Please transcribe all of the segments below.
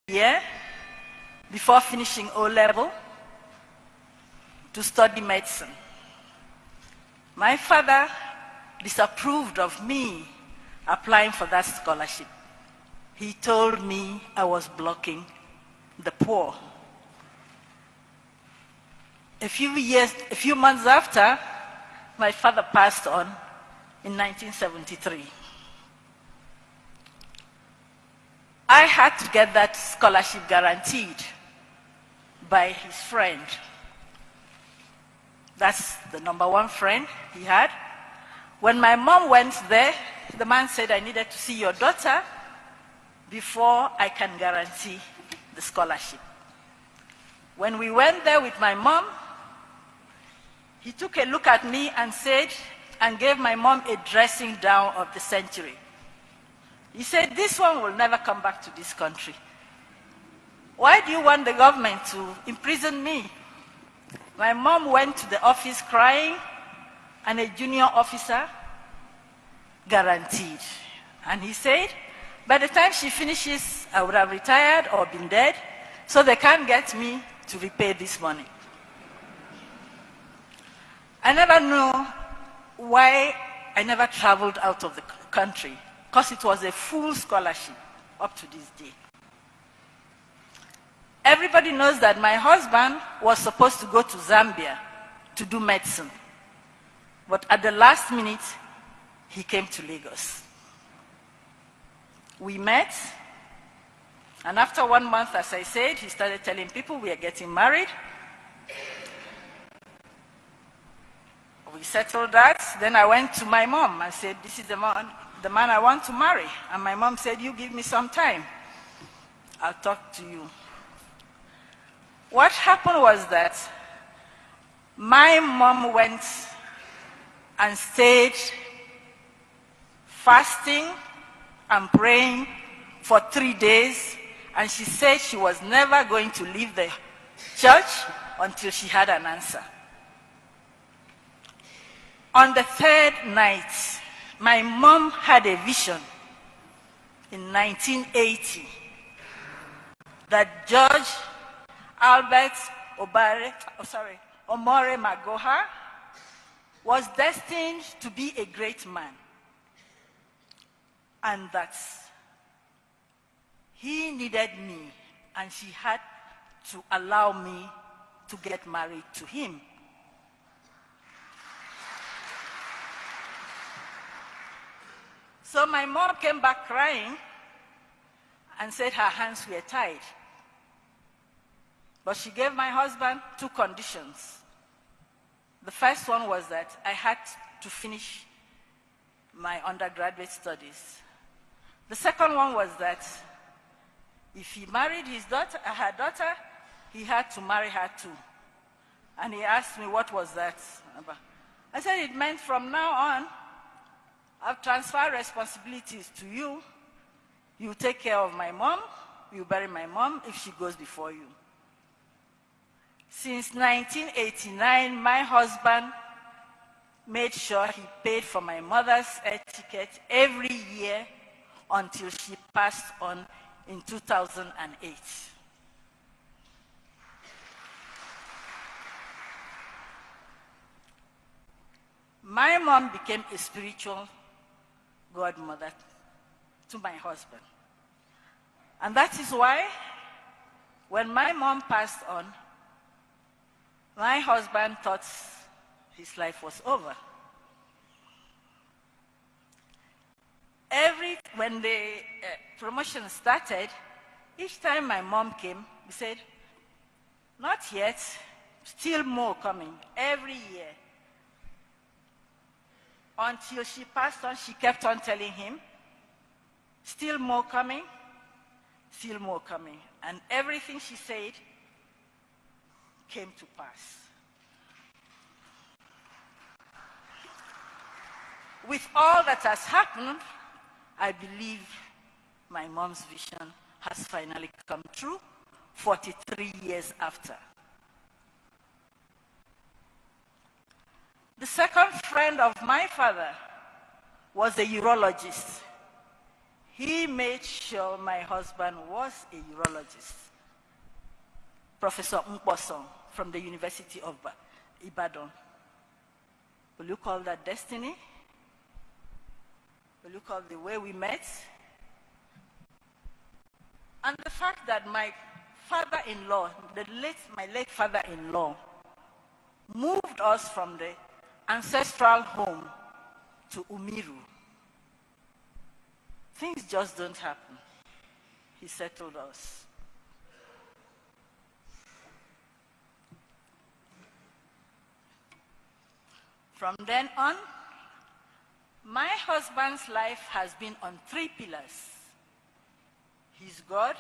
year before finishing O-level to study medicine. My father disapproved of me applying for that scholarship. He told me I was blocking the poor. A few months after, my father passed on in 1973. I had to get that scholarship guaranteed by his friend. That's the number one friend he had. When my mom went there, the man said, I needed to see your daughter before I can guarantee the scholarship. When we went there with my mom, he took a look at me and said, and gave my mom a dressing down of the century. He said, this one will never come back to this country. Why do you want the government to imprison me? My mom went to the office crying, and a junior officer guaranteed. And he said, by the time she finishes, I would have retired or been dead, so they can't get me to repay this money. I never knew why I never traveled out of the country, because it was a full scholarship up to this day. Everybody knows that my husband was supposed to go to Zambia to do medicine. But at the last minute, he came to Lagos. We met, and after 1 month, as I said, he started telling people we are getting married. We settled that. Then I went to my mom and said, this is the man I want to marry. And my mom said, you give me some time. I'll talk to you. What happened was that my mom went and stayed fasting and praying for 3 days, and she said she was never going to leave the church until she had an answer. On the third night, my mom had a vision in 1980 that Judge Marry Magoha was destined to be a great man, and that he needed me, and she had to allow me to get married to him. So my mom came back crying and said her hands were tied. But she gave my husband 2 conditions. The first one was that I had to finish my undergraduate studies. The second one was that if he married her daughter, he had to marry her too. And he asked me, what was that about? I said, it meant from now on, I've transferred responsibilities to you. You take care of my mom, you bury my mom if she goes before you. Since 1989, my husband made sure he paid for my mother's air ticket every year until she passed on in 2008. My mom became a spiritual godmother to my husband. And that is why when my mom passed on, my husband thought his life was over. When the promotion started, each time my mom came, we said, not yet, still more coming, every year. Until she passed on, she kept on telling him, still more coming, still more coming. And everything she said came to pass. With all that has happened, I believe my mom's vision has finally come true 43 years after. The second friend of my father was a urologist. he made sure my husband was a urologist. Professor Mposon from the University of Ibadan. Will you call that destiny? Will you call the way we met? And the fact that my father-in-law, my late father-in-law, moved us from the ancestral home to Umiru. Things just don't happen. He settled us. From then on, my husband's life has been on 3 pillars. His God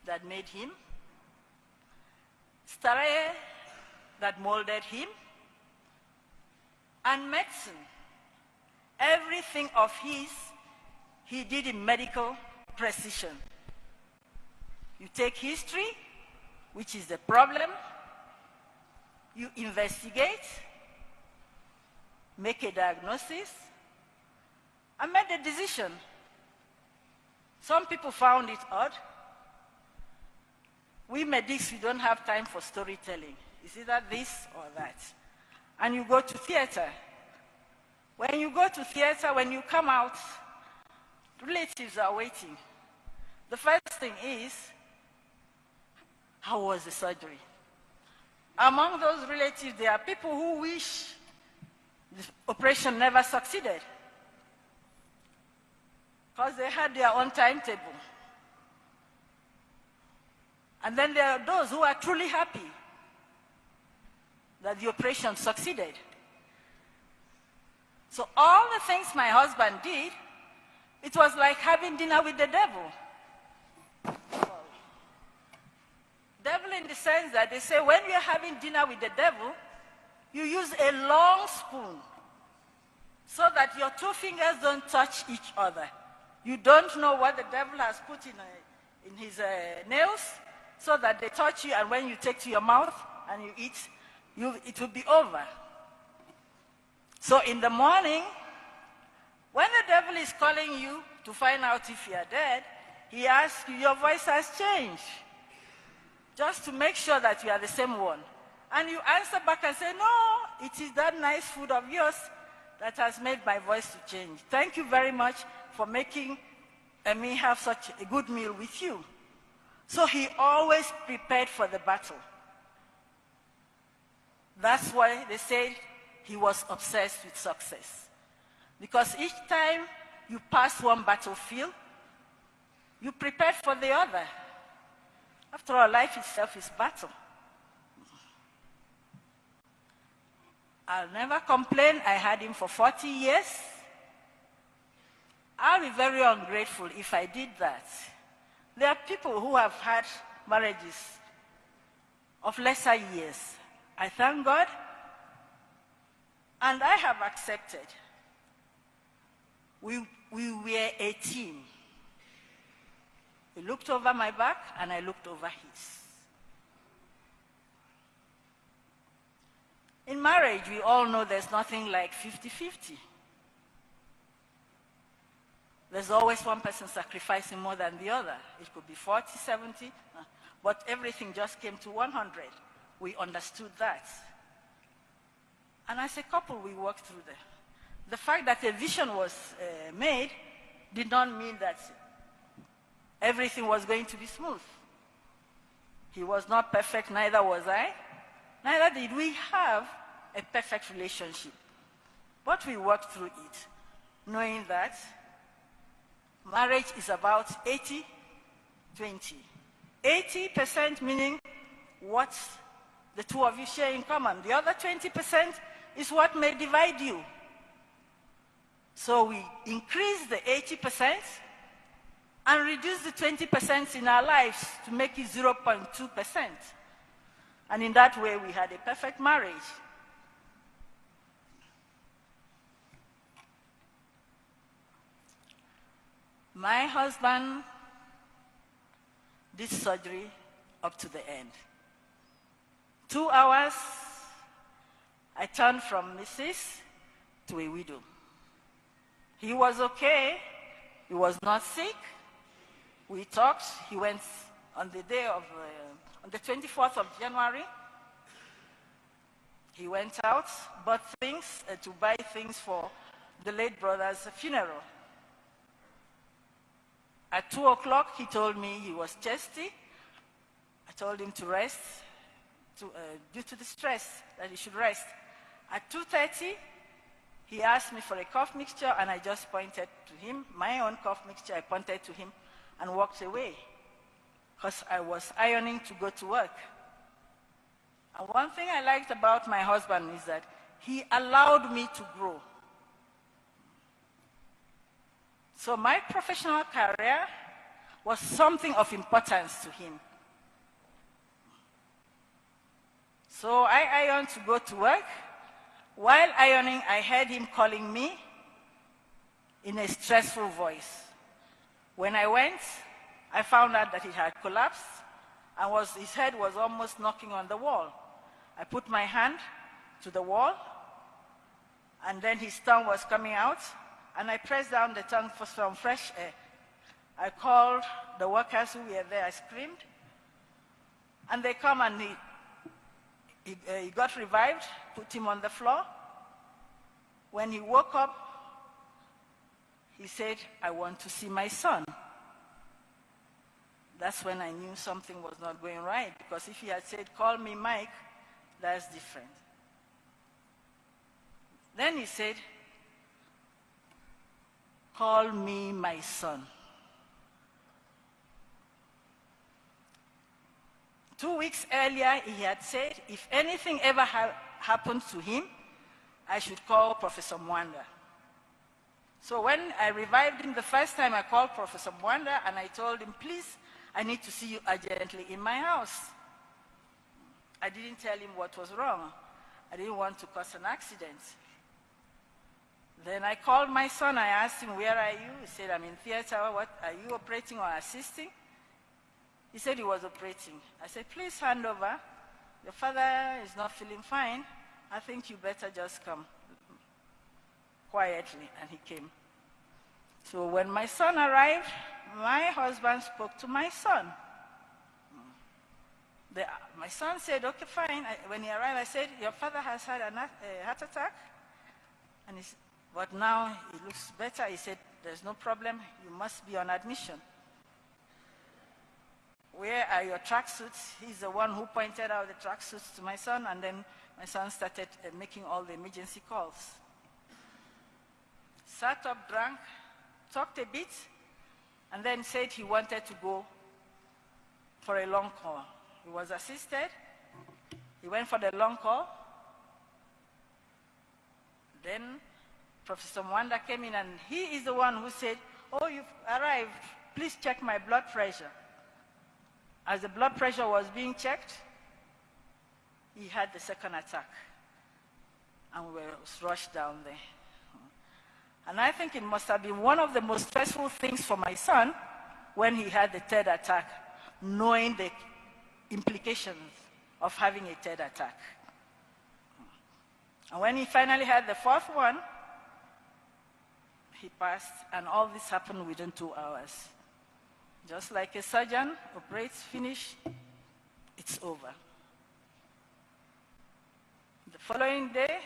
that made him, Stare that molded him, and medicine. Everything of his, he did in medical precision. You take history, which is the problem, you investigate, make a diagnosis, and make a decision. Some people found it odd. We medics, we don't have time for storytelling. It's either this or that. And you go to theater. When you go to theater, when you come out, relatives are waiting. The first thing is, how was the surgery? Among those relatives, there are people who wish the operation never succeeded because they had their own timetable. And then there are those who are truly happy that the operation succeeded. So all the things my husband did, it was like having dinner with the devil. Devil in the sense that they say when you're having dinner with the devil, you use a long spoon so that your 2 fingers don't touch each other. You don't know what the devil has put in his nails so that they touch you, and when you take to your mouth and you eat, it will be over. So in the morning, when the devil is calling you to find out if you are dead, he asks you, your voice has changed, just to make sure that you are the same one. And you answer back and say, no, it is that nice food of yours that has made my voice to change. Thank you very much for making me have such a good meal with you. So he always prepared for the battle. That's why they say he was obsessed with success. Because each time you pass one battlefield, you prepared for the other. After all, life itself is battle. I'll never complain. I had him for 40 years. I'll be very ungrateful if I did that. There are people who have had marriages of lesser years. I thank God, and I have accepted. We were a team. He looked over my back, and I looked over his. In marriage, we all know there's nothing like 50-50. There's always one person sacrificing more than the other. It could be 40, 70, but everything just came to 100. We understood that. And as a couple, we worked through that. The fact that a vision was made did not mean that everything was going to be smooth. He was not perfect, neither was I. Neither did we have a perfect relationship. But we worked through it, knowing that marriage is about 80-20. 80% meaning what the two of you share in common. The other 20% is what may divide you. So we increase the 80% and reduce the 20% in our lives to make it 0.2%. And in that way, we had a perfect marriage. My husband did surgery up to the end. 2 hours, I turned from Mrs. to a widow. He was okay, He was not sick. We talked. He went on the day of, on the 24th of January. He went out, bought things, to buy things for the late brother's funeral. At 2 o'clock, he told me he was chesty. I told him to rest, due to the stress, that he should rest. At 2:30, he asked me for a cough mixture, and I just pointed to him, my own cough mixture. I pointed to him and walked away because I was ironing to go to work. And one thing I liked about my husband is that he allowed me to grow. So my professional career was something of importance to him. So I ironed to go to work. While ironing, I heard him calling me in a stressful voice. When I went, I found out that he had collapsed and his head was almost knocking on the wall. I put my hand to the wall, and then his tongue was coming out, and I pressed down the tongue for some fresh air. I called the workers who were there. I screamed, and they come, and he got revived, put him on the floor. When he woke up, he said, "I want to see my son." That's when I knew something was not going right, because if he had said, "Call me Mike," that's different. Then he said, "Call me my son." 2 weeks earlier, he had said, if anything ever happened to him, I should call Professor Mwanda. So when I revived him the first time, I called Professor Mwanda, and I told him, "Please, I need to see you urgently in my house." I didn't tell him what was wrong. I didn't want to cause an accident. Then I called my son. I asked him, "Where are you?" He said, "I'm in theater. What, are you operating or assisting?" He said he was operating. I said, "Please hand over. Your father is not feeling fine. I think you better just come quietly." And he came. So when my son arrived, my husband spoke to my son. My son said, "Okay, fine." When he arrived, I said, "Your father has had a heart attack, and but now he looks better." He said, "There's no problem. You must be on admission." "Where are your tracksuits?" He's the one who pointed out the tracksuits to my son, and then my son started making all the emergency calls. Sat up, drank, talked a bit, and then said he wanted to go for a long call. He was assisted. He went for the long call. Then Professor Mwanda came in, and he is the one who said, "Oh, you've arrived. Please check my blood pressure." As the blood pressure was being checked, he had the second attack, and we were rushed down there. And I think it must have been one of the most stressful things for my son when he had the third attack, knowing the implications of having a third attack. And when he finally had the fourth one, he passed, and all this happened within 2 hours. Just like a surgeon operates, finish, it's over. The following day,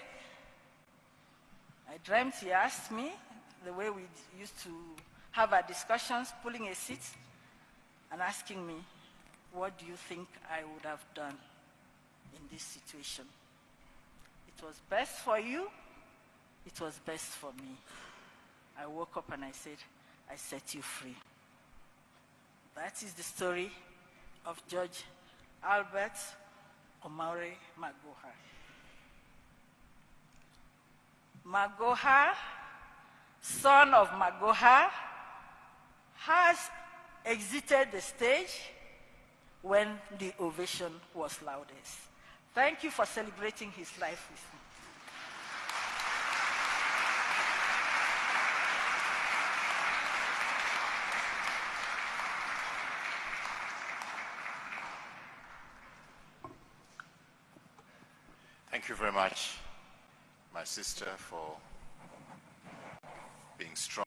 I dreamt he asked me, the way we used to have our discussions, pulling a seat and asking me, "What do you think I would have done in this situation?" It was best for you. It was best for me. I woke up and I said, "I set you free." That is the story of Judge Albert Marry Magoha. Magoha, son of Magoha, has exited the stage when the ovation was loudest. Thank you for celebrating his life with me. Thank you very much, my sister, for being strong.